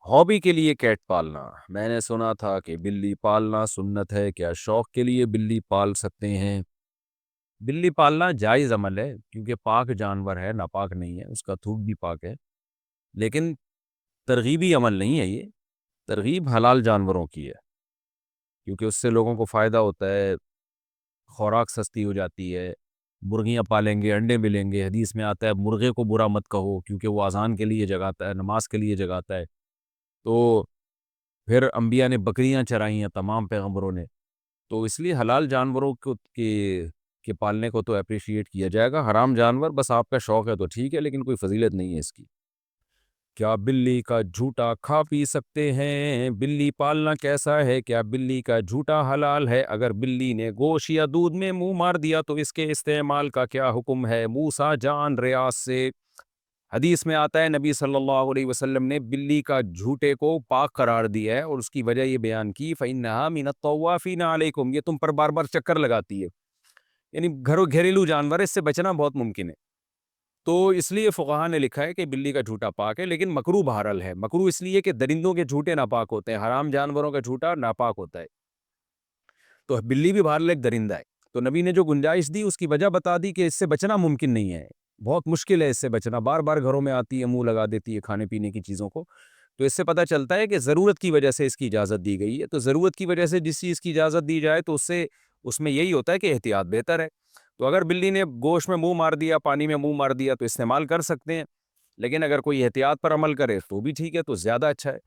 Hobby کے لیے Kate پالنا، میں نے سنا تھا کہ بلی پالنا سنت ہے، کیا شوق کے لیے بلی پال سکتے ہیں؟ بلی پالنا جائز عمل ہے کیونکہ پاک جانور ہے، ناپاک نہیں ہے، اس کا تھوک بھی پاک ہے، لیکن ترغیبی عمل نہیں ہے یہ، ترغیب حلال جانوروں کی ہے کیونکہ اس سے لوگوں کو فائدہ ہوتا ہے، خوراک سستی ہو جاتی ہے، مرغیاں پالیں گے انڈے ملیں گے، حدیث میں آتا ہے مرغے کو برا مت کہو کیونکہ وہ اذان کے لیے جگاتا ہے، نماز کے لیے جگاتا ہے، تو پھر انبیاء نے بکریاں چرائی ہیں تمام پیغمبروں نے، تو اس لیے حلال جانوروں کو کے پالنے کو تو اپریشیٹ کیا جائے گا، حرام جانور بس آپ کا شوق ہے تو ٹھیک ہے لیکن کوئی فضیلت نہیں ہے اس کی۔ کیا بلی کا جھوٹا کھا پی سکتے ہیں؟ بلی پالنا کیسا ہے؟ کیا بلی کا جھوٹا حلال ہے؟ اگر بلی نے گوشت یا دودھ میں منہ مار دیا تو اس کے استعمال کا کیا حکم ہے؟ موسیٰ جان ریاض سے حدیث میں آتا ہے نبی صلی اللہ علیہ وسلم نے بلی کا جھوٹے کو پاک قرار دیا ہے اور اس کی وجہ یہ بیان کی فَإِنَّهَا مِنَ الطَّوَّافِينَ عَلَيْكُمْ، یہ تم پر بار بار چکر لگاتی ہے، یعنی گھریلو جانور، اس سے بچنا بہت ممکن ہے، تو اس لیے فقہاء نے لکھا ہے کہ بلی کا جھوٹا پاک ہے، لیکن مکروہ بہرحال ہے۔ مکروہ اس لیے کہ درندوں کے جھوٹے ناپاک ہوتے ہیں، حرام جانوروں کا جھوٹا ناپاک ہوتا ہے، تو بلی بھی بہرحال ایک درندہ ہے، تو نبی نے جو گنجائش دی اس کی وجہ بتا دی کہ اس سے بچنا ممکن نہیں ہے، بہت مشکل ہے اس سے بچنا، بار بار گھروں میں آتی ہے، منہ لگا دیتی ہے کھانے پینے کی چیزوں کو، تو اس سے پتہ چلتا ہے کہ ضرورت کی وجہ سے اس کی اجازت دی گئی ہے، تو ضرورت کی وجہ سے جس چیز کی اجازت دی جائے تو اس میں یہی ہوتا ہے کہ احتیاط بہتر ہے، تو اگر بلی نے گوشت میں منہ مار دیا، پانی میں منہ مار دیا تو استعمال کر سکتے ہیں، لیکن اگر کوئی احتیاط پر عمل کرے تو بھی ٹھیک ہے، تو زیادہ اچھا ہے۔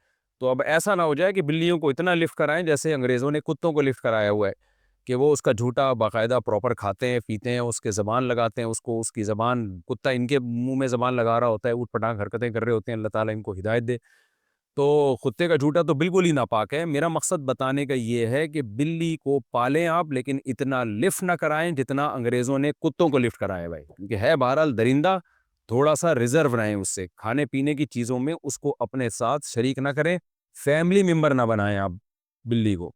تو اب ایسا نہ ہو جائے کہ بلیوں کو اتنا لفٹ کرائیں جیسے انگریزوں نے کتوں کو لفٹ کرایا ہوا ہے کہ وہ اس کا جھوٹا باقاعدہ پراپر کھاتے ہیں پیتے ہیں، اس کے زبان لگاتے ہیں، اس کو اس کی زبان، کتا ان کے منہ میں زبان لگا رہا ہوتا ہے، اوٹ پٹانگ حرکتیں کر رہے ہوتے ہیں، اللہ تعالیٰ ان کو ہدایت دے، تو کتے کا جھوٹا تو بالکل ہی ناپاک ہے۔ میرا مقصد بتانے کا یہ ہے کہ بلی کو پالیں آپ لیکن اتنا لفٹ نہ کرائیں جتنا انگریزوں نے کتوں کو لفٹ کرایا بھائی، کیونکہ ہے بہرحال درندہ، تھوڑا سا ریزرو رہیں اس سے، کھانے پینے کی چیزوں میں اس کو اپنے ساتھ شریک نہ کریں، فیملی ممبر نہ بنائیں آپ بلی کو۔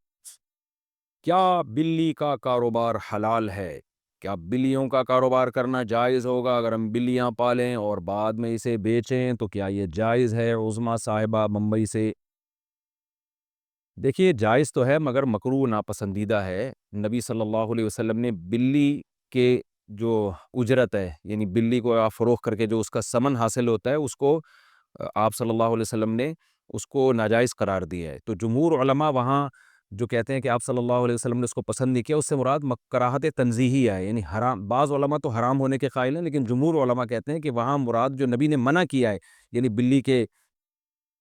کیا بلی کا کاروبار حلال ہے؟ کیا بلیوں کا کاروبار کرنا جائز ہوگا؟ اگر ہم بلیاں پالیں اور بعد میں اسے بیچیں تو کیا یہ جائز ہے؟ عظمیٰ صاحبہ ممبئی سے۔ دیکھیے جائز تو ہے مگر مکروہ ناپسندیدہ ہے۔ نبی صلی اللہ علیہ وسلم نے بلی کے جو اجرت ہے، یعنی بلی کو آپ فروخت کر کے جو اس کا ثمن حاصل ہوتا ہے، اس کو آپ صلی اللہ علیہ وسلم نے اس کو ناجائز قرار دیا ہے، تو جمہور علماء وہاں جو کہتے ہیں کہ آپ صلی اللہ علیہ وسلم نے اس کو پسند نہیں کیا، اس سے مراد کراہت تنزیہی ہے، یعنی حرام، بعض علماء تو حرام ہونے کے قائل ہیں لیکن جمہور علماء کہتے ہیں کہ وہاں مراد جو نبی نے منع کیا ہے، یعنی بلی کے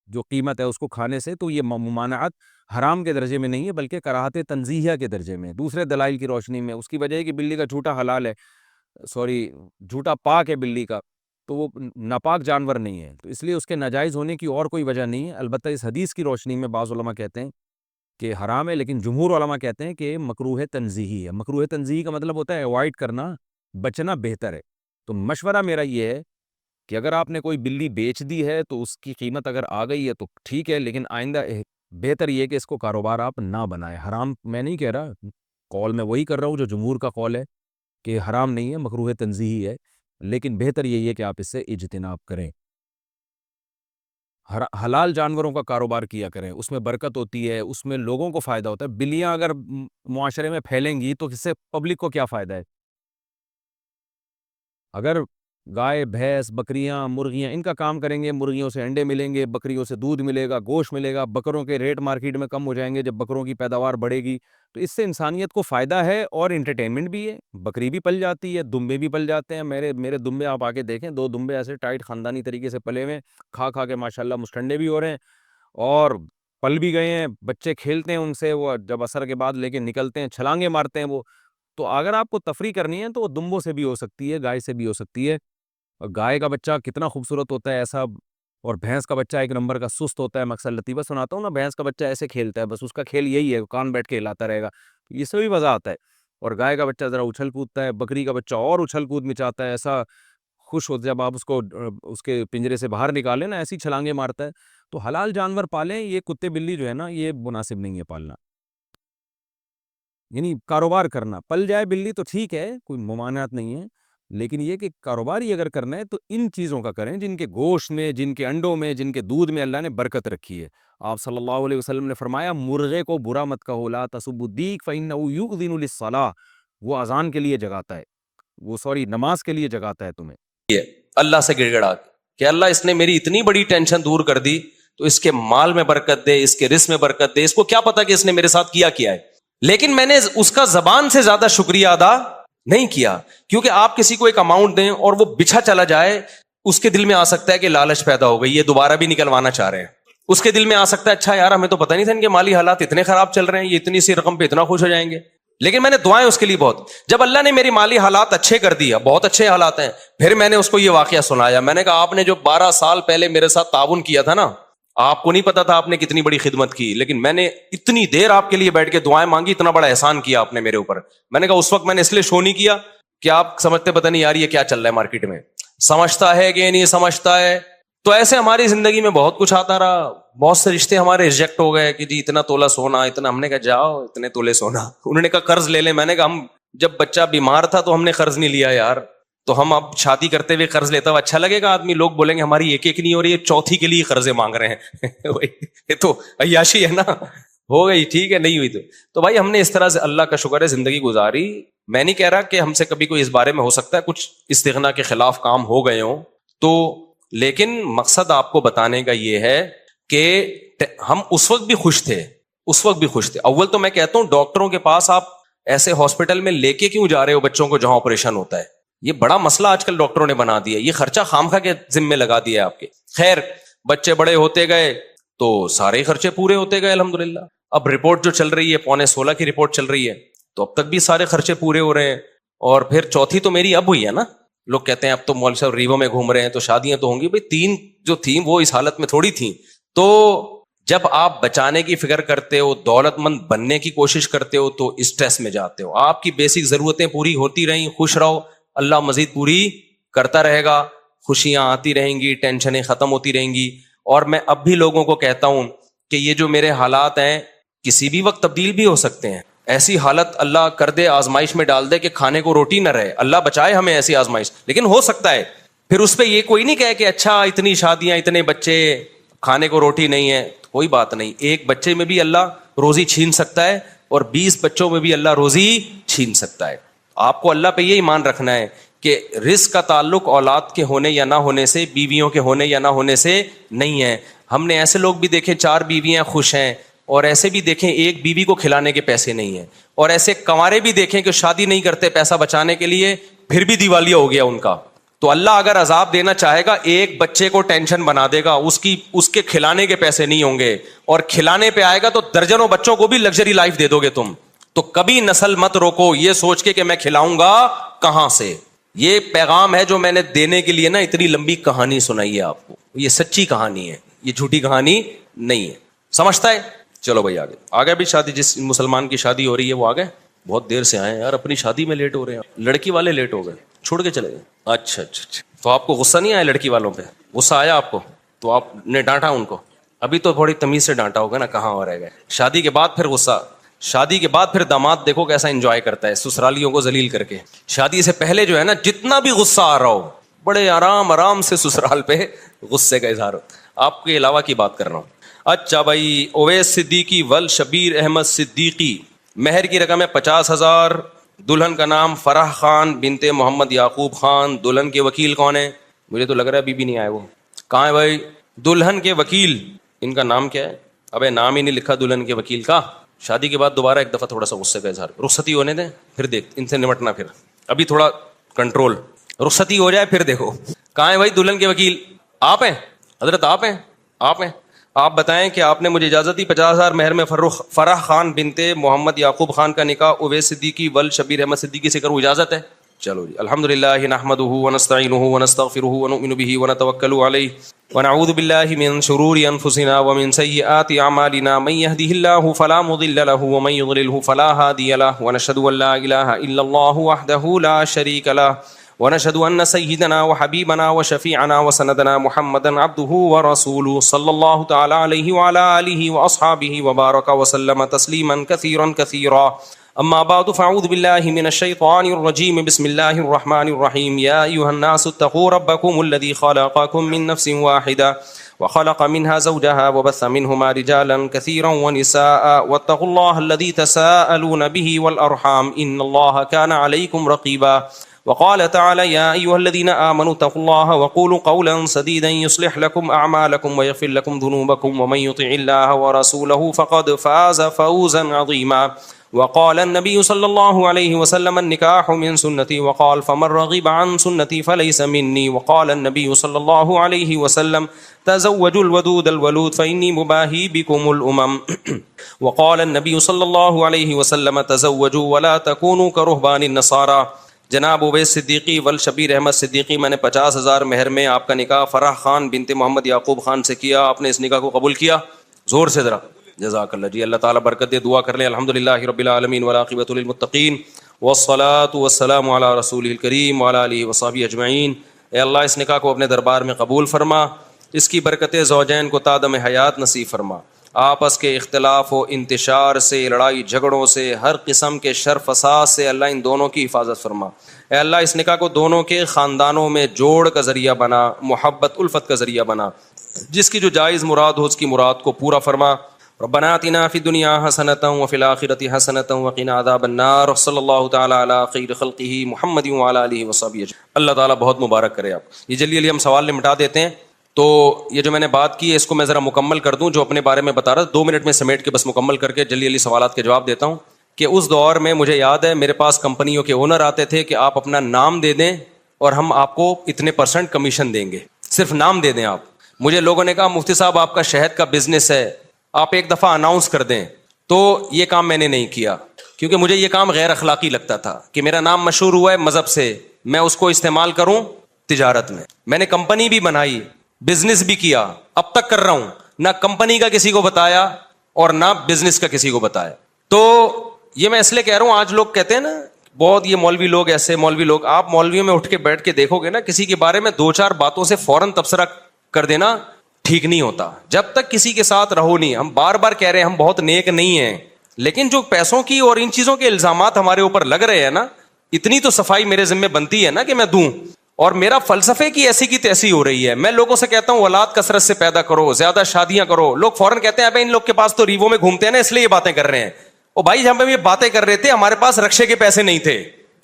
جو قیمت ہے اس کو کھانے سے، تو یہ ممانعت حرام کے درجے میں نہیں ہے بلکہ کراہت تنزیہہ کے درجے میں، دوسرے دلائل کی روشنی میں۔ اس کی وجہ ہے کہ بلی کا جھوٹا حلال ہے، سوری جھوٹا پاک ہے بلی کا، تو وہ ناپاک جانور نہیں ہے، تو اس لیے اس کے ناجائز ہونے کی اور کوئی وجہ نہیں ہے۔ البتہ اس حدیث کی روشنی میں بعض علماء کہتے ہیں کہ حرام ہے، لیکن جمہور علماء کہتے ہیں کہ مکروہ تنزیہی ہے۔ مکروہ تنزیہی کا مطلب ہوتا ہے اوائڈ کرنا، بچنا بہتر ہے۔ تو مشورہ میرا یہ ہے کہ اگر آپ نے کوئی بلی بیچ دی ہے تو اس کی قیمت اگر آ گئی ہے تو ٹھیک ہے، لیکن آئندہ بہتر یہ ہے کہ اس کو کاروبار آپ نہ بنائیں۔ حرام میں نہیں کہہ رہا، قول میں وہی کر رہا ہوں جو جمہور کا قول ہے کہ حرام نہیں ہے، مکروہ تنزیہی ہے، لیکن بہتر یہی ہے کہ آپ اس سے اجتناب کریں۔ حلال جانوروں کا کاروبار کیا کریں، اس میں برکت ہوتی ہے، اس میں لوگوں کو فائدہ ہوتا ہے۔ بلیاں اگر معاشرے میں پھیلیں گی تو اس سے پبلک کو کیا فائدہ ہے؟ اگر گائے، بھینس، بکریاں، مرغیاں ان کا کام کریں گے، مرغیوں سے انڈے ملیں گے، بکریوں سے دودھ ملے گا، گوشت ملے گا، بکروں کے ریٹ مارکیٹ میں کم ہو جائیں گے جب بکروں کی پیداوار بڑھے گی، تو اس سے انسانیت کو فائدہ ہے اور انٹرٹینمنٹ بھی ہے۔ بکری بھی پل جاتی ہے، دمبے بھی پل جاتے ہیں، میرے دمبے آپ آگے دیکھیں، 2 دمبے ایسے ٹائٹ خاندانی طریقے سے پلے ہوئے، کھا کھا کے ماشاءاللہ مستنڈے بھی ہو رہے ہیں اور پل بھی گئے ہیں، بچے کھیلتے ہیں ان سے، وہ جب عصر کے بعد لے کے نکلتے ہیں چھلانگیں مارتے ہیں وہ، تو اگر آپ کو تفریح کرنی ہے تو وہ دمبوں سے بھی ہو سکتی ہے، گائے سے بھی ہو سکتی ہے۔ اور گائے کا بچہ کتنا خوبصورت ہوتا ہے ایسا، اور بھینس کا بچہ ایک نمبر کا سست ہوتا ہے۔ میں اکثر لطیفہ سناتا ہوں نا، بھینس کا بچہ ایسے کھیلتا ہے، بس اس کا کھیل یہی ہے، کان بیٹھ کے ہلاتا رہے گا، اس سے بھی مزہ آتا ہے۔ اور گائے کا بچہ ذرا اچھل کودتا ہے، بکری کا بچہ اور اچھل کود مچاتا ہے، ایسا خوش ہوتا ہے جب آپ اس کو اس کے پنجرے سے باہر نکالیں نا، ایسی چھلانگیں مارتا ہے۔ تو حلال جانور پالیں، یہ کتے بلی جو ہے نا یہ مناسب نہیں ہے پالنا، یعنی کاروبار کرنا، پل جائے بلی تو ٹھیک ہے، کوئی ممانعت نہیں ہے، لیکن یہ کہ کاروباری اگر کرنا ہے تو ان چیزوں کا کریں جن کے گوشت میں، جن کے انڈوں میں، جن کے دودھ میں اللہ نے برکت رکھی ہے۔ آپ صلی اللہ علیہ وسلم نے فرمایا مرغے کو برا مت کہو، لا تسبوا الدیک فإنہ یؤذن للصلاۃ، وہ اذان کے لیے جگاتا ہے، نماز کے لیے جگاتا ہے تمہیں۔ یہ اللہ سے گڑ گڑا کہ اللہ اس نے میری اتنی بڑی ٹینشن دور کر دی، تو اس کے مال میں برکت دے، اس کے رزق میں برکت دے، اس کو کیا پتا کہ اس نے میرے ساتھ کیا ہے، لیکن میں نے اس کا زبان سے زیادہ شکریہ ادا نہیں کیا۔ کیونکہ آپ کسی کو ایک اماؤنٹ دیں اور وہ بچھا چلا جائے، اس کے دل میں آ سکتا ہے کہ لالچ پیدا ہو گئی، یہ دوبارہ بھی نکلوانا چاہ رہے ہیں، اس کے دل میں آ سکتا ہے اچھا یار ہمیں تو پتہ نہیں تھا ان کے مالی حالات اتنے خراب چل رہے ہیں، یہ اتنی سی رقم پہ اتنا خوش ہو جائیں گے، لیکن میں نے دعائیں اس کے لیے بہت، جب اللہ نے میری مالی حالات اچھے کر دیا، بہت اچھے حالات ہیں، پھر میں نے اس کو یہ واقعہ سنایا، میں نے کہا آپ نے جو 12 سال پہلے میرے ساتھ تعاون کیا تھا نا، آپ کو نہیں پتا تھا آپ نے کتنی بڑی خدمت کی، لیکن میں نے اتنی دیر آپ کے لیے بیٹھ کے دعائیں مانگی، اتنا بڑا احسان کیا آپ نے میرے اوپر۔ میں نے کہا اس وقت میں نے اس لیے شو نہیں کیا کہ آپ سمجھتے پتہ نہیں یار یہ کیا چل رہا ہے مارکیٹ میں، سمجھتا ہے کہ نہیں سمجھتا ہے۔ تو ایسے ہماری زندگی میں بہت کچھ آتا رہا، بہت سے رشتے ہمارے ریجیکٹ ہو گئے کہ جی اتنا تولہ سونا، اتنا، ہم نے کہا جاؤ اتنے تولے سونا، انہوں نے کہا قرض لے لیں، میں نے کہا ہم جب بچہ بیمار تھا تو ہم نے قرض نہیں لیا یار، تو ہم اب شادی کرتے ہوئے قرض لیتا ہوا اچھا لگے گا؟ آدمی لوگ بولیں گے ہماری ایک ایک نہیں ہو رہی ہے، چوتھی کے لیے قرضے مانگ رہے ہیں یہ تو عیاشی ہے نا، ہو گئی ٹھیک ہے، نہیں ہوئی تو بھائی ہم نے اس طرح سے اللہ کا شکر ہے زندگی گزاری۔ میں نہیں کہہ رہا کہ ہم سے کبھی کوئی اس بارے میں ہو سکتا ہے کچھ استغنا کے خلاف کام ہو گئے ہوں تو، لیکن مقصد آپ کو بتانے کا یہ ہے کہ ہم اس وقت بھی خوش تھے، اس وقت بھی خوش تھے۔ اول تو میں کہتا ہوں ڈاکٹروں کے پاس آپ ایسے ہاسپٹل میں لے کے کیوں جا رہے ہو بچوں کو جہاں آپریشن ہوتا ہے؟ یہ بڑا مسئلہ آج کل ڈاکٹروں نے بنا دیا، یہ خرچہ خامخواہ کے ذمے لگا دیا ہے آپ کے۔ خیر بچے بڑے ہوتے گئے تو سارے خرچے پورے ہوتے گئے الحمدللہ۔ اب رپورٹ جو چل رہی ہے 15.5 کی رپورٹ چل رہی ہے، تو اب تک بھی سارے خرچے پورے ہو رہے ہیں، اور پھر چوتھی تو میری اب ہوئی ہے نا۔ لوگ کہتے ہیں اب تو مولوی صاحب ریوو میں گھوم رہے ہیں تو شادیاں تو ہوں گی، بھائی 3 جو تھیں وہ اس حالت میں تھوڑی تھیں۔ تو جب آپ بچانے کی فکر کرتے ہو، دولت مند بننے کی کوشش کرتے ہو، تو اسٹریس میں جاتے ہو۔ آپ کی بیسک ضرورتیں پوری ہوتی رہیں، خوش رہو، اللہ مزید پوری کرتا رہے گا، خوشیاں آتی رہیں گی، ٹینشنیں ختم ہوتی رہیں گی۔ اور میں اب بھی لوگوں کو کہتا ہوں کہ یہ جو میرے حالات ہیں کسی بھی وقت تبدیل بھی ہو سکتے ہیں۔ ایسی حالت اللہ کر دے، آزمائش میں ڈال دے کہ کھانے کو روٹی نہ رہے، اللہ بچائے ہمیں ایسی آزمائش، لیکن ہو سکتا ہے۔ پھر اس پہ یہ کوئی نہیں کہے کہ اچھا اتنی شادیاں، اتنے بچے، کھانے کو روٹی نہیں ہے، کوئی بات نہیں، ایک بچے میں بھی اللہ روزی چھین سکتا ہے، اور 20 بچوں میں بھی اللہ روزی چھین سکتا ہے۔ آپ کو اللہ پہ یہ ایمان رکھنا ہے کہ رزق کا تعلق اولاد کے ہونے یا نہ ہونے سے، بیویوں کے ہونے یا نہ ہونے سے نہیں ہے۔ ہم نے ایسے لوگ بھی دیکھے 4 بیویاں خوش ہیں، اور ایسے بھی دیکھیں ایک بیوی کو کھلانے کے پیسے نہیں ہیں، اور ایسے کنوارے بھی دیکھیں کہ شادی نہیں کرتے پیسہ بچانے کے لیے، پھر بھی دیوالیہ ہو گیا ان کا۔ تو اللہ اگر عذاب دینا چاہے گا، ایک بچے کو ٹینشن بنا دے گا، اس کے کھلانے کے پیسے نہیں ہوں گے، اور کھلانے پہ آئے گا تو درجنوں بچوں کو بھی لگژری لائف دے دو گے تم۔ تو کبھی نسل مت روکو یہ سوچ کے کہ میں کھلاؤں گا کہاں سے۔ یہ پیغام ہے جو میں نے دینے کے لیے نا اتنی لمبی کہانی سنائی ہے آپ کو، یہ سچی کہانی ہے، یہ جھوٹی کہانی نہیں ہے، سمجھتا ہے؟ چلو بھائی آگے بھی شادی، جس مسلمان کی شادی ہو رہی ہے وہ آگے، بہت دیر سے آئے ہیں یار، اپنی شادی میں لیٹ ہو رہے ہیں، لڑکی والے لیٹ ہو گئے، چھوڑ کے چلے گئے۔ اچھا تو آپ کو غصہ نہیں آیا لڑکی والوں پہ؟ غصہ آیا آپ کو تو آپ نے ڈانٹا ان کو؟ ابھی تو تھوڑی تمیز سے ڈانٹا ہوگا نا، کہاں ہو رہ گئے؟ شادی کے بعد پھر غصہ، شادی کے بعد پھر داماد دیکھو کیسا انجوائے کرتا ہے سسرالیوں کو ذلیل کر کے۔ شادی سے پہلے جو ہے نا جتنا بھی غصہ آ رہا ہو، بڑے آرام سے سسرال پہ غصے کا اظہار ہو۔ آپ کے علاوہ کی بات کر رہا ہوں۔ اچھا بھائی، اویس صدیقی ول شبیر احمد صدیقی، مہر کی رقم ہے 50,000، دلہن کا نام فرح خان بنت محمد یعقوب خان۔ دلہن کے وکیل کون ہے؟ مجھے تو لگ رہا ہے ابھی بھی نہیں آئے وہ، کہاں ہے بھائی دلہن کے وکیل؟ ان کا نام کیا ہے؟ ابے نام ہی نہیں لکھا دلہن کے وکیل کا۔ شادی کے بعد دوبارہ ایک دفعہ تھوڑا سا غصے کا اظہار، رخصتی ہونے دیں پھر دیکھ ان سے نمٹنا، پھر ابھی تھوڑا کنٹرول، رخصتی ہو جائے پھر دیکھو۔ کہاں ہے بھائی دلہن کے وکیل؟ آپ ہیں حضرت، آپ ہیں؟ آپ بتائیں کہ آپ نے مجھے اجازت دی 50,000 مہر میں فرح خان بنت محمد یعقوب خان کا نکاح اویس صدیقی ول شبیر احمد صدیقی سے کروں، اجازت ہے؟ چلو جی، الحمدللہ نحمدہ ونستعینہ ونستغفرہ ونؤمن بہ ونتوکل علیہ ونعوذ باللہ من شرور انفسنا ومن سیئات اعمالنا، من یہدہ اللہ فلا مضل لہ ومن یضللہ فلا ہادی لہ، ونشہد ان لا الہ الا اللہ وحدہ لا شریک لہ، ونشهد أن سيدنا وحبيبنا وشفيعنا وسندنا محمدا عبده ورسوله صلى الله تعالى عليه وعلى آله وأصحابه وبارك وسلم تسليما كثيرا كثيرا. أما بعد فأعوذ بالله من الشيطان الرجيم. بسم الله الرحمن الرحيم. يا أيها الناس اتقوا ربكم الذي خلقكم من نفس واحدة وخلق منها زوجها وبث منهما رجالا كثيرا ونساء واتقوا الله الذي تساءلون به والأرحام إن الله كان عليكم رقيبا. وقال تعالى يا أيها الذين آمنوا اتقوا الله وقولوا قولا سديدا يصلح لكم أعمالكم ويغفر لكم ذنوبكم ومن يطع الله ورسوله فقد فاز فوزا عظيما. وقال النبي صلى الله عليه وسلم النكاح من سنتي وقال فمن رغب عن سنتي فليس مني. وقال النبي صلى الله عليه وسلم تزوجوا الودود الولود فإني مباهي بكم الأمم. وقال النبي صلى الله عليه وسلم تزوجوا ولا تكونوا كرهبان النصارى. جناب اویس صدیقی والشبیر احمد صدیقی، میں نے 50,000 مہر میں آپ کا نکاح فرح خان بنت محمد یعقوب خان سے کیا. آپ نے اس نکاح کو قبول کیا؟ زور سے ذرا جزاک اللہ جی. اللہ تعالیٰ برکت دے. دعا کر لیں. الحمدللہ رب العالمین والعاقبۃ للمتقین والصلاۃ والسلام علی رسولہ الکریم وعلی آلہ وصحبہ اجمعین. اے اللہ اس نکاح کو اپنے دربار میں قبول فرما. اس کی برکت زوجین کو تادم حیات نصیب فرما. آپس کے اختلاف و انتشار سے، لڑائی جھگڑوں سے، ہر قسم کے شر فساد سے اللہ ان دونوں کی حفاظت فرما. اے اللہ اس نکاح کو دونوں کے خاندانوں میں جوڑ کا ذریعہ بنا، محبت الفت کا ذریعہ بنا. جس کی جو جائز مراد ہو اس کی مراد کو پورا فرما. ربنا آتنا فی الدنیا حسنۃ وفی الآخرۃ حسنۃ وقنا عذاب النار. صلی اللہ تعالیٰ علی خیر خلقہ محمد وعلی آلہ وصحبہ اجمعین. اللہ تعالیٰ بہت مبارک کرے آپ. یہ جلدی ہم سوال نمٹا دیتے ہیں. تو یہ جو میں نے بات کی ہے اس کو میں ذرا مکمل کر دوں. جو اپنے بارے میں بتا رہا تھا 2 منٹ میں سمیٹ کے بس مکمل کر کے جلدی سوالات کے جواب دیتا ہوں. کہ اس دور میں مجھے یاد ہے میرے پاس کمپنیوں کے اونر آتے تھے کہ آپ اپنا نام دے دیں اور ہم آپ کو اتنے % کمیشن دیں گے. صرف نام دے دیں آپ. مجھے لوگوں نے کہا مفتی صاحب آپ کا شہد کا بزنس ہے، آپ ایک دفعہ اناؤنس کر دیں. تو یہ کام میں نے نہیں کیا کیونکہ مجھے یہ کام غیر اخلاقی لگتا تھا کہ میرا نام مشہور ہوا ہے مذہب سے، میں اس کو استعمال کروں تجارت میں. میں نے کمپنی بھی بنائی، بزنس بھی کیا، اب تک کر رہا ہوں. نہ کمپنی کا کسی کو بتایا اور نہ بزنس کا کسی کو بتایا. تو یہ میں اس لیے کہہ رہا ہوں، آج لوگ کہتے ہیں نا بہت یہ مولوی لوگ ایسے مولوی لوگ، آپ مولویوں میں اٹھ کے بیٹھ کے دیکھو گے نا کسی کے بارے میں 2-4 باتوں سے فوراً تبصرہ کر دینا ٹھیک نہیں ہوتا. جب تک کسی کے ساتھ رہو نہیں. ہم بار بار کہہ رہے ہیں ہم بہت نیک نہیں ہیں، لیکن جو پیسوں کی اور ان چیزوں کے الزامات ہمارے اوپر لگ رہے ہیں نا، اتنی تو صفائی میرے ذمہ بنتی ہے نا کہ میں دوں. اور میرا فلسفے کی ایسی کی تیسی ہو رہی ہے. میں لوگوں سے کہتا ہوں اولاد کثرت سے پیدا کرو، زیادہ شادیاں کرو. لوگ فوراً کہتے ہیں ابے ان لوگ کے پاس تو ریوو میں گھومتے ہیں نا اس لیے یہ باتیں کر رہے ہیں. او بھائی جب ہم یہ باتیں کر رہے تھے ہمارے پاس رکشے کے پیسے نہیں تھے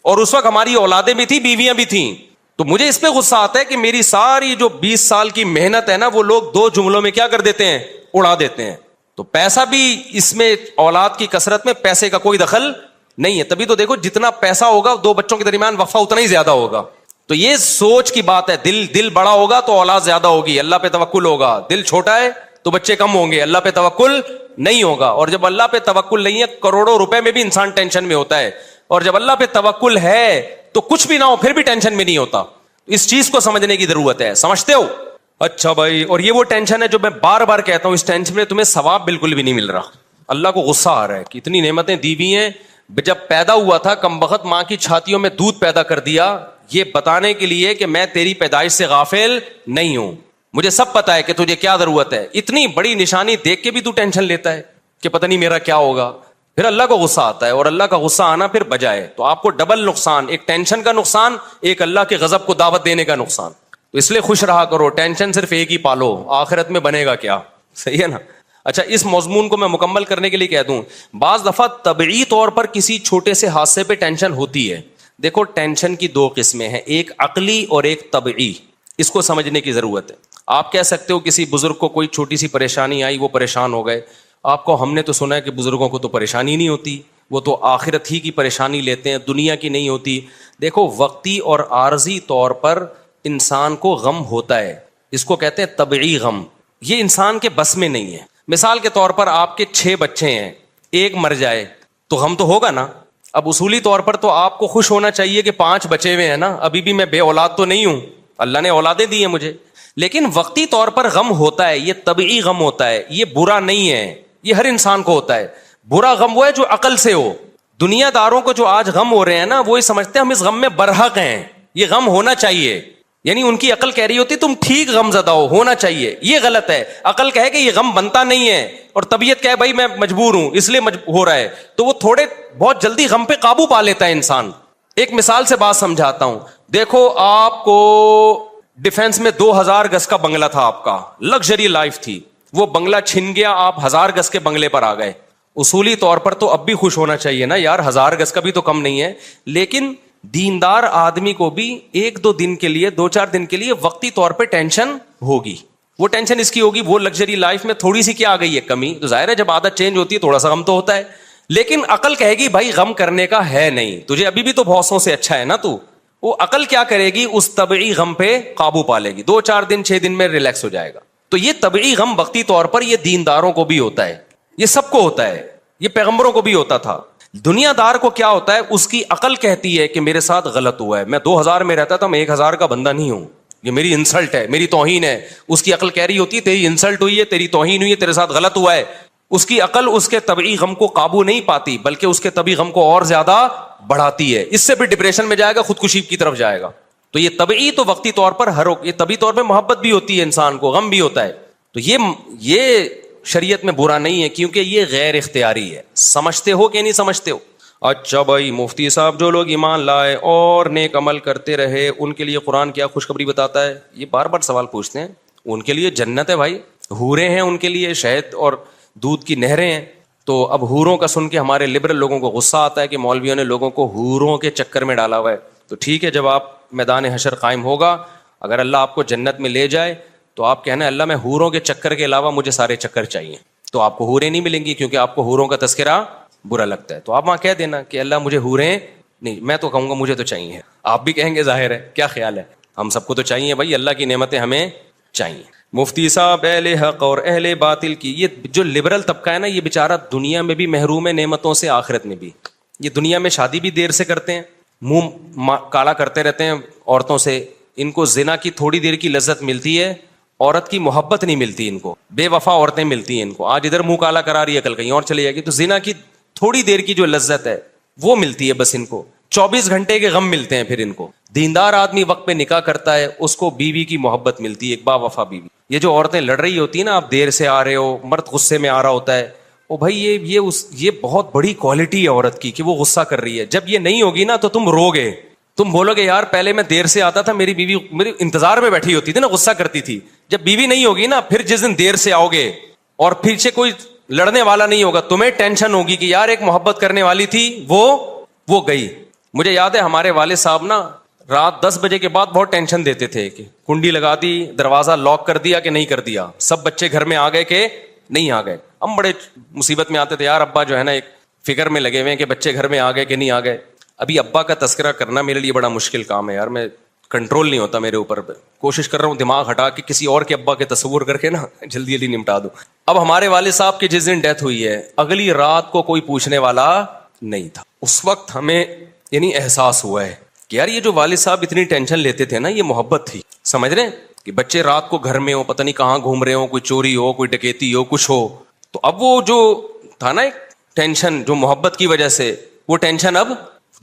اور اس وقت ہماری اولادیں بھی تھیں، بیویاں بھی تھیں. تو مجھے اس پہ غصہ آتا ہے کہ میری ساری جو 20 سال کی محنت ہے نا وہ لوگ 2 جملوں میں کیا کر دیتے ہیں، اڑا دیتے ہیں. تو پیسہ بھی اس میں اولاد کی کثرت میں پیسے کا کوئی دخل نہیں ہے. تبھی تو دیکھو جتنا پیسہ ہوگا 2 بچوں کے درمیان وقفہ اتنا ہی زیادہ ہوگا. تو یہ سوچ کی بات ہے. دل بڑا ہوگا تو اولاد زیادہ ہوگی، اللہ پہ توکل ہوگا. دل چھوٹا ہے تو بچے کم ہوں گے، اللہ پہ توکل نہیں ہوگا. اور جب اللہ پہ توکل نہیں ہے کروڑوں روپے میں بھی انسان ٹینشن میں ہوتا ہے، اور جب اللہ پہ توکل ہے تو کچھ بھی نہ ہو پھر بھی ٹینشن میں نہیں ہوتا. اس چیز کو سمجھنے کی ضرورت ہے. سمجھتے ہو؟ اچھا بھائی. اور یہ وہ ٹینشن ہے جو میں بار بار کہتا ہوں، اس ٹینشن میں تمہیں ثواب بالکل بھی نہیں مل رہا. اللہ کو غصہ آ رہا ہے کہ اتنی نعمتیں دی ہوئی ہیں، جب پیدا ہوا تھا کمبخت ماں کی چھاتیوں میں دودھ پیدا کر دیا یہ بتانے کے لیے کہ میں تیری پیدائش سے غافل نہیں ہوں، مجھے سب پتا ہے کہ تجھے کیا ضرورت ہے. اتنی بڑی نشانی دیکھ کے بھی تو ٹینشن لیتا ہے کہ پتہ نہیں میرا کیا ہوگا. پھر اللہ کو غصہ آتا ہے اور اللہ کا غصہ آنا پھر بجائے. تو آپ کو ڈبل نقصان، ایک ٹینشن کا نقصان، ایک اللہ کے غضب کو دعوت دینے کا نقصان. تو اس لیے خوش رہا کرو. ٹینشن صرف ایک ہی پالو، آخرت میں بنے گا کیا. صحیح ہے نا. اچھا اس مضمون کو میں مکمل کرنے کے لیے کہہ دوں، بعض دفعہ طبعی طور پر کسی چھوٹے سے حادثے پہ ٹینشن ہوتی ہے. دیکھو ٹینشن کی 2 قسمیں ہیں، ایک عقلی اور ایک طبعی. اس کو سمجھنے کی ضرورت ہے. آپ کہہ سکتے ہو کسی بزرگ کو کوئی چھوٹی سی پریشانی آئی وہ پریشان ہو گئے. آپ کو ہم نے تو سنا ہے کہ بزرگوں کو تو پریشانی نہیں ہوتی، وہ تو آخرت ہی کی پریشانی لیتے ہیں، دنیا کی نہیں ہوتی. دیکھو وقتی اور عارضی طور پر انسان کو غم ہوتا ہے، اس کو کہتے ہیں طبعی غم. یہ انسان کے بس میں نہیں ہے. مثال کے طور پر آپ کے 6 بچے ہیں، ایک مر جائے تو غم تو ہوگا نا. اب اصولی طور پر تو آپ کو خوش ہونا چاہیے کہ 5 بچے ہوئے ہیں نا، ابھی بھی میں بے اولاد تو نہیں ہوں، اللہ نے اولادیں دی ہیں مجھے. لیکن وقتی طور پر غم ہوتا ہے، یہ طبعی غم ہوتا ہے، یہ برا نہیں ہے، یہ ہر انسان کو ہوتا ہے. برا غم وہ ہے جو عقل سے ہو. دنیا داروں کو جو آج غم ہو رہے ہیں نا وہ یہ سمجھتے ہیں ہم اس غم میں برحق ہیں. یہ غم ہونا چاہیے. یعنی ان کی عقل کہہ رہی ہوتی تم ٹھیک غم زدہ ہو, ہونا چاہیے. یہ غلط ہے. عقل کہے کہ یہ غم بنتا نہیں ہے, اور طبیعت کہے بھائی میں مجبور ہوں اس لیے ہو رہا ہے, تو وہ تھوڑے بہت جلدی غم پہ قابو پا لیتا ہے انسان. ایک مثال سے بات سمجھاتا ہوں. دیکھو آپ کو ڈیفنس میں 2000 گز کا بنگلہ تھا, آپ کا لگژری لائف تھی, وہ بنگلہ چھن گیا, آپ 1000 گز کے بنگلے پر آ گئے. اصولی طور پر تو اب بھی خوش ہونا چاہیے نا یار, 1000 گز کا بھی تو کم نہیں ہے. لیکن دیندار آدمی کو بھی 1-2 دن کے لیے 2-4 دن کے لیے وقتی طور پہ ٹینشن ہوگی. وہ ٹینشن اس کی ہوگی, وہ لگژری لائف میں تھوڑی سی کیا آ گئی ہے کمی, تو ظاہر ہے جب عادت چینج ہوتی ہے تھوڑا سا غم تو ہوتا ہے. لیکن عقل کہے گی بھائی غم کرنے کا ہے نہیں, تجھے ابھی بھی تو بہتوں سے اچھا ہے نا تو. وہ عقل کیا کرے گی, اس طبعی غم پہ قابو پا لے گی, 2-4 دن 6 دن میں ریلیکس ہو جائے گا. تو یہ طبعی غم وقتی طور پر یہ دینداروں کو بھی ہوتا ہے, یہ سب کو ہوتا ہے, یہ پیغمبروں کو بھی ہوتا تھا. دنیا دار کو کیا ہوتا ہے, اس کی عقل کہتی ہے کہ میرے ساتھ غلط ہوا ہے, میں 2000 میں رہتا تھا, میں 1000 کا بندہ نہیں ہوں, یہ میری انسلٹ ہے, میری توہین ہے. اس کی عقل کہہ رہی ہوتی ہے تیری انسلٹ ہوئی ہے, تیری توہین ہوئی ہے, تیرے ساتھ غلط ہوا ہے. اس کی عقل اس کے طبعی غم کو قابو نہیں پاتی, بلکہ اس کے طبعی غم کو اور زیادہ بڑھاتی ہے. اس سے بھی ڈپریشن میں جائے گا, خودکشی کی طرف جائے گا. تو یہ طبعی تو وقتی طور پر یہ طبعی طور پہ محبت بھی ہوتی ہے انسان کو, غم بھی ہوتا ہے. تو یہ شریعت میں برا نہیں ہے, کیونکہ یہ غیر اختیاری ہے. سمجھتے ہو کہ نہیں سمجھتے ہو؟ اچھا بھائی مفتی صاحب, جو لوگ ایمان لائے اور نیک عمل کرتے رہے ان کے لیے قرآن کیا خوشخبری بتاتا ہے؟ یہ بار بار سوال پوچھتے ہیں. ان کے لیے جنت ہے بھائی, حوریں ہیں ان کے لیے, شہد اور دودھ کی نہریں ہیں. تو اب حوروں کا سن کے ہمارے لبرل لوگوں کو غصہ آتا ہے کہ مولویوں نے لوگوں کو حوروں کے چکر میں ڈالا ہوا ہے. تو ٹھیک ہے, جب آپ میدان حشر قائم ہوگا, اگر اللہ آپ کو جنت میں لے جائے تو آپ کہنا اللہ میں حوروں کے چکر کے علاوہ مجھے سارے چکر چاہیے. تو آپ کو حوریں نہیں ملیں گی, کیونکہ آپ کو حوروں کا تذکرہ برا لگتا ہے. تو آپ وہاں کہہ دینا کہ اللہ مجھے حوریں نہیں, میں تو کہوں گا مجھے تو چاہیے. آپ بھی کہیں گے ظاہر ہے, کیا خیال ہے, ہم سب کو تو چاہیے بھائی, اللہ کی نعمتیں ہمیں چاہیے. مفتی صاحب اہل حق اور اہل باطل کی, یہ جو لبرل طبقہ ہے نا, یہ بیچارہ دنیا میں بھی محروم ہے نعمتوں سے, آخرت میں بھی. یہ دنیا میں شادی بھی دیر سے کرتے ہیں, منہ کالا کرتے رہتے ہیں عورتوں سے. ان کو زنا کی تھوڑی دیر کی لذت ملتی ہے, عورت کی محبت نہیں ملتی ان کو. بے وفا عورتیں ملتی ہیں ان کو, آج ادھر منہ کالا کرا رہی ہے, کل کہیں اور چلی جائے گی. تو زنا کی تھوڑی دیر کی جو لذت ہے وہ ملتی ہے بس ان کو. 24 گھنٹے کے غم ملتے ہیں پھر ان کو. دیندار آدمی وقت پہ نکاح کرتا ہے, اس کو بیوی کی محبت ملتی ہے, ایک با وفا بیوی. یہ جو عورتیں لڑ رہی ہوتی ہیں نا, آپ دیر سے آ رہے ہو, مرد غصے میں آ رہا ہوتا ہے, او بھائی یہ بہت بڑی کوالٹی ہے عورت کی کہ وہ غصہ کر رہی ہے. جب یہ نہیں ہوگی نا تو تم رو گے, تم بولو گے یار پہلے میں دیر سے آتا تھا, میری بیوی میرے انتظار میں بیٹھی ہوتی تھی نا, غصہ کرتی تھی. جب بیوی نہیں ہوگی نا, پھر جس دن دیر سے آؤ گے اور پیچھے کوئی لڑنے والا نہیں ہوگا, تمہیں ٹینشن ہوگی کہ یار ایک محبت کرنے والی تھی وہ گئی. مجھے یاد ہے ہمارے والد صاحب نا رات 10 بجے کے بعد بہت ٹینشن دیتے تھے کہ کنڈی لگا دی, دروازہ لاک کر دیا کہ نہیں کر دیا, سب بچے گھر میں آ گئے کہ نہیں آ گئے. ہم بڑے مصیبت میں آتے تھے یار, ابا جو ہے نا ایک فکر میں لگے ہوئے ہیں کہ بچے گھر میں آ گئے کہ نہیں آ گئے. ابھی ابا کا تذکرہ کرنا میرے لیے بڑا مشکل کام ہے یار, میں کنٹرول نہیں ہوتا میرے اوپر. کوشش کر رہا ہوں دماغ ہٹا کے کسی اور کے ابا کے تصور کر کے نا جلدی جلدی نمٹا دوں. اب ہمارے والد صاحب کی جس دن ڈیتھ ہوئی ہے, اگلی رات کو کوئی پوچھنے والا نہیں تھا. اس وقت ہمیں یعنی احساس ہوا ہے کہ یار یہ جو والد صاحب اتنی ٹینشن لیتے تھے نا, یہ محبت تھی. سمجھ رہے ہیں کہ بچے رات کو گھر میں ہو, پتہ نہیں کہاں گھوم رہے ہو, کوئی چوری ہو, کوئی ڈکیتی ہو, کچھ ہو. تو اب وہ جو تھا نا ایک ٹینشن جو محبت کی وجہ سے, وہ ٹینشن اب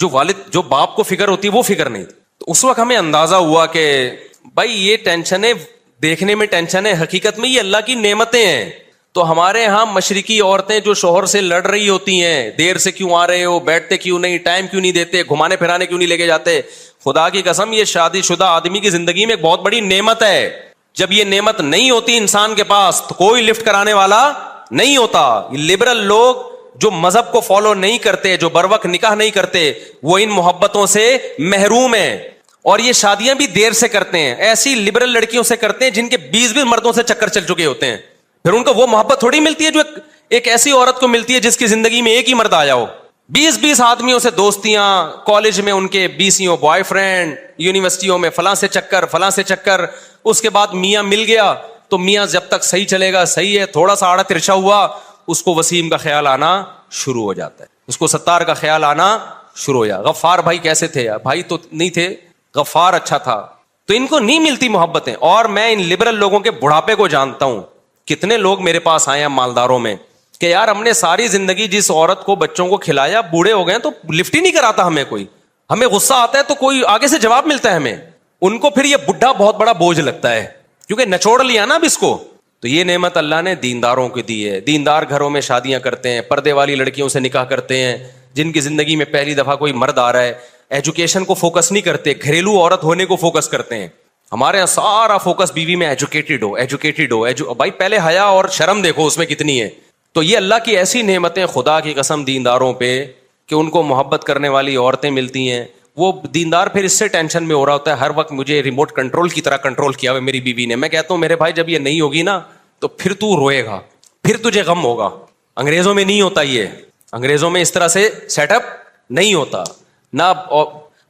جو والد جو باپ کو فکر ہوتی ہے وہ فکر نہیں. تو اس وقت ہمیں اندازہ ہوا کہ بھائی یہ ٹینشن ہے, دیکھنے میں ٹینشن ہے, حقیقت میں یہ اللہ کی نعمتیں ہیں. تو ہمارے ہاں مشرقی عورتیں جو شوہر سے لڑ رہی ہوتی ہیں, دیر سے کیوں آ رہے ہو, بیٹھتے کیوں نہیں, ٹائم کیوں نہیں دیتے, گھمانے پھرانے کیوں نہیں لے کے جاتے, خدا کی قسم یہ شادی شدہ آدمی کی زندگی میں ایک بہت بڑی نعمت ہے. جب یہ نعمت نہیں ہوتی انسان کے پاس تو کوئی لفٹ کرانے والا نہیں ہوتا. لبرل لوگ جو مذہب کو فالو نہیں کرتے, جو بروقت نکاح نہیں کرتے, وہ ان محبتوں سے محروم ہیں. اور یہ شادیاں بھی دیر سے کرتے ہیں, ایسی لبرل لڑکیوں سے کرتے ہیں جن کے 20 مردوں سے چکر چل چکے ہوتے ہیں. پھر ان کو وہ محبت تھوڑی ملتی ہے جو ایک ایسی عورت کو ملتی ہے جس کی زندگی میں ایک ہی مرد آیا ہو. 20 آدمیوں سے دوستیاں, کالج میں ان کے 20 بوائے فرینڈ, یونیورسٹیوں میں فلاں سے چکر, اس کے بعد میاں مل گیا تو میاں جب تک صحیح چلے گا صحیح ہے, تھوڑا سا آڑا ترچھا ہوا اس کو وسیم کا خیال آنا شروع ہو جاتا ہے, اس کو ستار کا خیال آنا شروع ہو جاتا. غفار بھائی کیسے تھے یار, بھائی تو نہیں تھے, غفار اچھا تھا. تو ان کو نہیں ملتی محبتیں. اور میں ان لبرل لوگوں کے بڑھاپے کو جانتا ہوں. کتنے لوگ میرے پاس آئے ہیں مالداروں میں کہ یار ہم نے ساری زندگی جس عورت کو بچوں کو کھلایا, بوڑھے ہو گئے تو لفٹ ہی نہیں کراتا ہمیں کوئی. ہمیں غصہ آتا ہے تو کوئی آگے سے جواب ملتا ہے ہمیں, ان کو پھر یہ بڈھا بہت بڑا بوجھ لگتا ہے کیونکہ نچوڑ لیا نا اب اس کو. تو یہ نعمت اللہ نے دینداروں کو دی ہے. دیندار گھروں میں شادیاں کرتے ہیں, پردے والی لڑکیوں سے نکاح کرتے ہیں, جن کی زندگی میں پہلی دفعہ کوئی مرد آ رہا ہے. ایجوکیشن کو فوکس نہیں کرتے, گھریلو عورت ہونے کو فوکس کرتے ہیں. ہمارے یہاں سارا فوکس بیوی میں ایجوکیٹڈ ہو. بھائی پہلے حیا اور شرم دیکھو اس میں کتنی ہے. تو یہ اللہ کی ایسی نعمتیں خدا کی قسم دینداروں پہ کہ ان کو محبت کرنے والی عورتیں ملتی ہیں. وہ دیندار پھر اس سے ٹینشن میں ہو رہا ہوتا ہے ہر وقت, مجھے ریموٹ کنٹرول کی طرح کنٹرول کیا ہوا میری بیوی نے. میں کہتا ہوں میرے بھائی جب یہ نہیں ہوگی نا تو پھر تو روئے گا, پھر تجھے غم ہوگا. انگریزوں میں نہیں ہوتا یہ, انگریزوں میں اس طرح سے سیٹ اپ نہیں ہوتا. نہ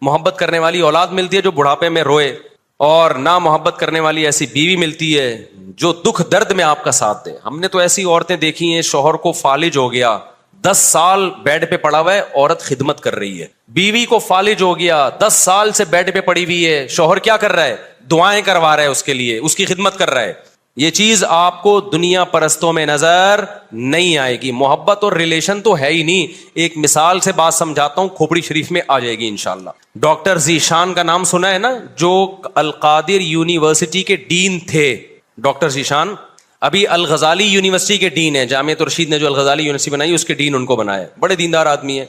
محبت کرنے والی اولاد ملتی ہے جو بڑھاپے میں روئے, اور نہ محبت کرنے والی ایسی بیوی ملتی ہے جو دکھ درد میں آپ کا ساتھ دے. ہم نے تو ایسی عورتیں دیکھی ہیں, شوہر کو فالج ہو گیا, 10 سال بیڈ پہ پڑا ہوا ہے, عورت خدمت کر رہی ہے. بیوی کو فالج ہو گیا, 10 سال سے بیڈ پہ پڑی ہوئی ہے, شوہر کیا کر رہا ہے, دعائیں کروا رہا ہے اس کے لیے, اس کی خدمت کر رہا ہے. یہ چیز آپ کو دنیا پرستوں میں نظر نہیں آئے گی. محبت اور ریلیشن تو ہے ہی نہیں. ایک مثال سے بات سمجھاتا ہوں, کھوپڑی شریف میں آ جائے گی انشاءاللہ. ڈاکٹر ذیشان کا نام سنا ہے نا, جو القادر یونیورسٹی کے ڈین تھے. ڈاکٹر ذیشان ابھی الغزالی یونیورسٹی کے ڈین ہیں. جامعۃ الرشید نے جو الغزالی یونیورسٹی بنائی اس کے ڈین ان کو بنایا. بڑے دیندار آدمی ہیں.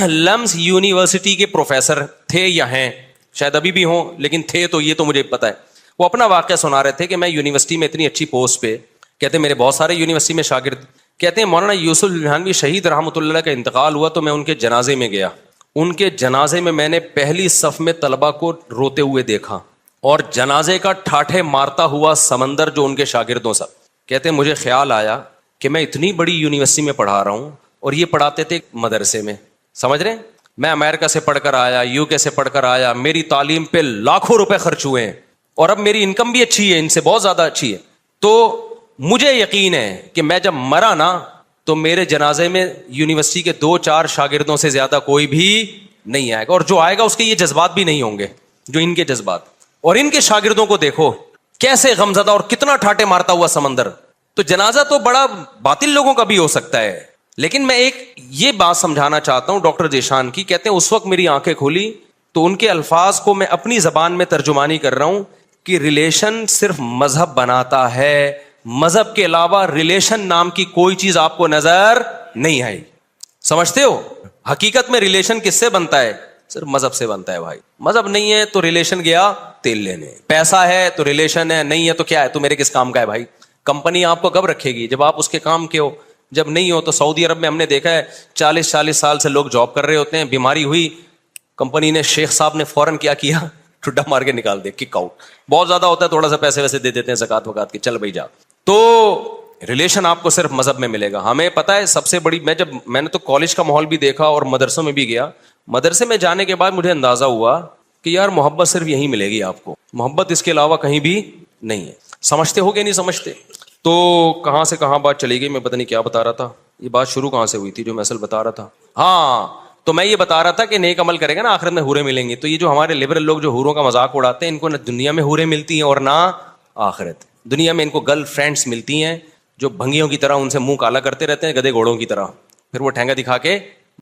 لمس یونیورسٹی کے پروفیسر تھے یا ہیں, شاید ابھی بھی ہوں, لیکن تھے تو یہ تو مجھے پتا ہے. وہ اپنا واقعہ سنا رہے تھے کہ میں یونیورسٹی میں اتنی اچھی پوسٹ پہ, کہتے ہیں میرے بہت سارے یونیورسٹی میں شاگرد, کہتے ہیں مولانا یوسف لدھیانوی شہید رحمۃ اللہ علیہ کا انتقال ہوا تو میں ان کے جنازے میں گیا. ان کے جنازے میں نے پہلی صف میں طلبہ کو روتے ہوئے دیکھا, اور جنازے کا ٹھاٹھے مارتا ہوا سمندر جو ان کے شاگردوں سا. کہتے ہیں مجھے خیال آیا کہ میں اتنی بڑی یونیورسٹی میں پڑھا رہا ہوں اور یہ پڑھاتے تھے مدرسے میں, سمجھ رہے ہیں. میں امریکہ سے پڑھ کر آیا, UK سے پڑھ کر آیا, میری تعلیم پہ لاکھوں روپے خرچ ہوئے ہیں, اور اب میری انکم بھی اچھی ہے, ان سے بہت زیادہ اچھی ہے. تو مجھے یقین ہے کہ میں جب مرا نا تو میرے جنازے میں یونیورسٹی کے 2-4 شاگردوں سے زیادہ کوئی بھی نہیں آئے گا, اور جو آئے گا اس کے یہ جذبات بھی نہیں ہوں گے جو ان کے جذبات. اور ان کے شاگردوں کو دیکھو کیسے غمزدہ, اور کتنا ٹھاٹے مارتا ہوا سمندر. تو جنازہ تو بڑا باطل لوگوں کا بھی ہو سکتا ہے, لیکن میں ایک یہ بات سمجھانا چاہتا ہوں ڈاکٹر ذیشان کی. کہتے ہیں اس وقت میری آنکھیں کھولی تو ان کے الفاظ کو میں اپنی زبان میں ترجمانی کر رہا ہوں کہ ریلیشن صرف مذہب بناتا ہے, مذہب کے علاوہ ریلیشن نام کی کوئی چیز آپ کو نظر نہیں آئی. سمجھتے ہو حقیقت میں ریلیشن کس سے بنتا ہے, صرف مذہب سے بنتا ہے. بھائی مذہب نہیں ہے تو ریلیشن گیا تیل لینے, پیسہ ہے تو ریلیشن ہے, نہیں ہے تو کیا ہے, تو میرے کس کام کا ہے. بھائی کمپنی آپ کو کب رکھے گی, جب آپ اس کے کام کے ہو. جب نہیں ہو تو سعودی عرب میں ہم نے دیکھا ہے 40 سال سے لوگ جاب کر رہے ہوتے ہیں, بیماری ہوئی, کمپنی نے, شیخ صاحب نے فوراً کیا ٹھڈا مار کے نکال دے, کک آؤٹ. بہت زیادہ ہوتا ہے, تھوڑا سا پیسے ویسے دے دیتے ہیں زکات وکات کے, چل بھائی جا. تو ریلیشن آپ کو صرف مذہب میں ملے گا. ہمیں پتا ہے سب سے بڑی, میں نے تو کالج کا ماحول بھی دیکھا اور مدرسوں میں بھی گیا. مدرسے میں جانے کے بعد مجھے اندازہ ہوا کہ یار محبت صرف یہیں ملے گی آپ کو, محبت اس کے علاوہ کہیں بھی نہیں ہے. سمجھتے ہو کہ نہیں سمجھتے؟ تو کہاں سے کہاں بات چلی گئی, میں پتہ نہیں کیا بتا رہا تھا. یہ بات شروع کہاں سے ہوئی تھی جو میں اصل بتا رہا تھا؟ ہاں, تو میں یہ بتا رہا تھا کہ نیک عمل کرے گا نا آخرت میں حوریں ملیں گی. تو یہ جو ہمارے لبرل لوگ جو حوروں کا مذاق اڑاتے ہیں, ان کو نہ دنیا میں حوریں ملتی ہیں اور نہ آخرت. دنیا میں ان کو گرل فرینڈس ملتی ہیں جو بھنگیوں کی طرح ان سے منہ کالا کرتے رہتے ہیں, گدے گھوڑوں کی طرح, پھر وہ ٹھینگا دکھا کے